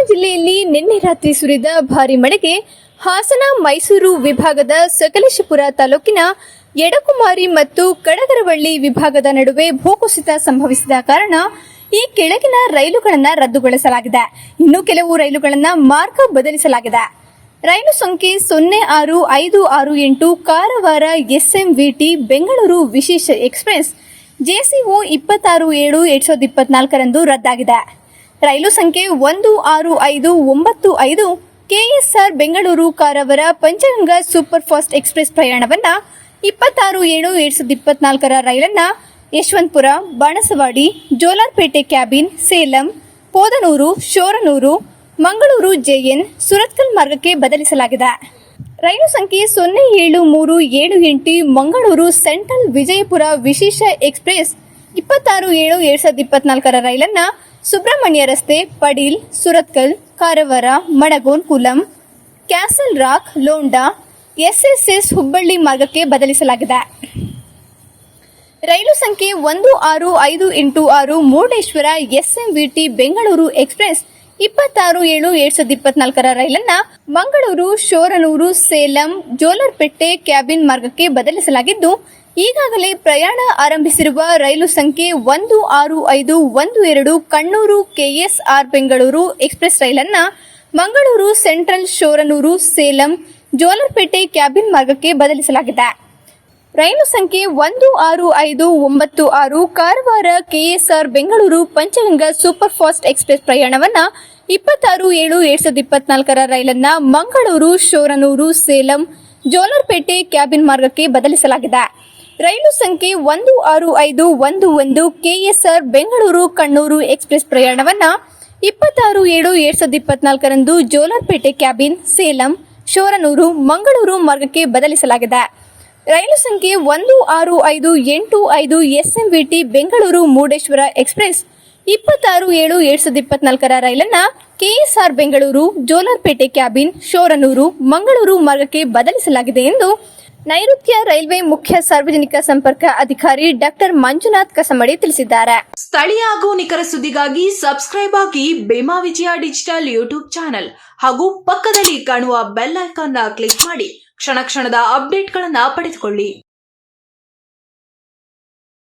ಜಿಲ್ಲೆಯಲ್ಲಿ ನಿನ್ನೆ ರಾತ್ರಿ ಸುರಿದ ಭಾರಿ ಮಳೆಗೆ ಹಾಸನ ಮೈಸೂರು ವಿಭಾಗದ ಸಕಲೇಶಪುರ ತಾಲೂಕಿನ ಯಡಕುಮಾರಿ ಮತ್ತು ಕಡಗರವಳ್ಳಿ ವಿಭಾಗದ ನಡುವೆ ಭೂಕುಸಿತ ಸಂಭವಿಸಿದ ಕಾರಣ ಈ ಕೆಳಗಿನ ರೈಲುಗಳನ್ನು ರದ್ದುಗೊಳಿಸಲಾಗಿದೆ. ಇನ್ನು ಕೆಲವು ರೈಲುಗಳನ್ನು ಮಾರ್ಗ ಬದಲಿಸಲಾಗಿದೆ. ರೈಲು ಸಂಖ್ಯೆ 06568 ಕಾರವಾರ SMVT ಬೆಂಗಳೂರು ವಿಶೇಷ ಎಕ್ಸ್ಪ್ರೆಸ್ JCO 26/7/2024 ರಂದು ರದ್ದಾಗಿದೆ. ರೈಲು ಸಂಖ್ಯೆ 16595 KSR Bengaluru Karwar Panchaganga super fast express ಪ್ರಯಾಣವನ್ನು 26/7/2024 ರೈಲನ್ನು ಯಶವಂತಪುರ, ಬಾಣಸವಾಡಿ, ಜೋಲಾರ್ಪೇಟೆ ಕ್ಯಾಬಿನ್, ಸೇಲಂ, ಪೋದನೂರು, ಶೋರನೂರು, ಮಂಗಳೂರು JN, ಸುರತ್ಕಲ್ ಮಾರ್ಗಕ್ಕೆ ಬದಲಿಸಲಾಗಿದೆ. ರೈಲು ಸಂಖ್ಯೆ 07378 ಮಂಗಳೂರು ಸೆಂಟ್ರಲ್ ವಿಜಯಪುರ ವಿಶೇಷ ಎಕ್ಸ್ಪ್ರೆಸ್ 26/7/2024 ರೈಲನ್ನು ಸುಬ್ರಹ್ಮಣ್ಯ ರಸ್ತೆ, Padil, Surathkal, Karwar, Madgaon, Kulem, Castle Rock, Londa, SSS Hubballi ಮಾರ್ಗಕ್ಕೆ ಬದಲಿಸಲಾಗಿದೆ. ರೈಲು ಸಂಖ್ಯೆ 16586 ಮುರುಡೇಶ್ವರ SMVT ಬೆಂಗಳೂರು ಎಕ್ಸ್ಪ್ರೆಸ್ 26/7/2024 ರೈಲನ್ನು ಮಂಗಳೂರು, ಶೋರನೂರು, ಸೇಲಂ, ಜೋಲಾರ್ಪೇಟೆ ಕ್ಯಾಬಿನ್ ಮಾರ್ಗಕ್ಕೆ ಬದಲಿಸಲಾಗಿದ್ದು, ಈಗಾಗಲೇ ಪ್ರಯಾಣ ಆರಂಭಿಸಿರುವ ರೈಲು ಸಂಖ್ಯೆ 16512 ಕಣ್ಣೂರು KSR ಬೆಂಗಳೂರು ಎಕ್ಸ್ಪ್ರೆಸ್ ರೈಲನ್ನು ಮಂಗಳೂರು ಸೆಂಟ್ರಲ್, ಶೋರನೂರು, ಸೇಲಂ, ಜೋಲಾರ್ಪೇಟೆ ಕ್ಯಾಬಿನ್ ಮಾರ್ಗಕ್ಕೆ ಬದಲಿಸಲಾಗಿದೆ. ರೈಲು ಸಂಖ್ಯೆ 16596 Karwar KSR Bengaluru Panchaganga super fast express ಪ್ರಯಾಣವನ್ನು 26/7/2024 ರೈಲನ್ನು ಮಂಗಳೂರು, ಶೋರನೂರು, ಸೇಲಂ, ಜೋಲಾರ್ಪೇಟೆ ಕ್ಯಾಬಿನ್ ಮಾರ್ಗಕ್ಕೆ ಬದಲಿಸಲಾಗಿದೆ. ರೈಲು ಸಂಖ್ಯೆ 16511 KSR ಬೆಂಗಳೂರು ಕಣ್ಣೂರು ಎಕ್ಸ್ಪ್ರೆಸ್ ಪ್ರಯಾಣವನ್ನು 26/7/2024 ರಂದು ಜೋಲಾರ್ಪೇಟೆ ಕ್ಯಾಬಿನ್, ಸೇಲಂ, ಶೋರನೂರು, ಮಂಗಳೂರು ಮಾರ್ಗಕ್ಕೆ ಬದಲಿಸಲಾಗಿದೆ. ರೈಲು ಸಂಖ್ಯೆ 16585 SMVT ಬೆಂಗಳೂರು ಮುರುಡೇಶ್ವರ ಎಕ್ಸ್ಪ್ರೆಸ್ 26/7/2024 ರೈಲನ್ನು KSR ಬೆಂಗಳೂರು, ಜೋಲಾರ್ಪೇಟೆ ಕ್ಯಾಬಿನ್, ಶೋರನೂರು, ಮಂಗಳೂರು ಮಾರ್ಗಕ್ಕೆ ಬದಲಿಸಲಾಗಿದೆ ಎಂದು ನೈಋತ್ಯ ರೈಲ್ವೆ ಮುಖ್ಯ ಸಾರ್ವಜನಿಕ ಸಂಪರ್ಕ ಅಧಿಕಾರಿ ಡಾಕ್ಟರ್ ಮಂಜುನಾಥ್ ಕಸಮಡಿ ತಿಳಿಸಿದ್ದಾರೆ. ಸ್ಥಳೀಯ ಹಾಗೂ ನಿಖರ ಸುದ್ದಿಗಾಗಿ ಸಬ್ಸ್ಕ್ರೈಬ್ ಆಗಿ ಬೇಮಾ ವಿಜಯ ಡಿಜಿಟಲ್ ಯೂಟ್ಯೂಬ್ ಚಾನೆಲ್ ಹಾಗೂ ಪಕ್ಕದಲ್ಲಿ ಕಾಣುವ ಬೆಲ್ ಐಕಾನ್ ಕ್ಲಿಕ್ ಮಾಡಿ ಕ್ಷಣ ಕ್ಷಣದ ಅಪ್ಡೇಟ್ಗಳನ್ನು ಪಡೆದುಕೊಳ್ಳಿ.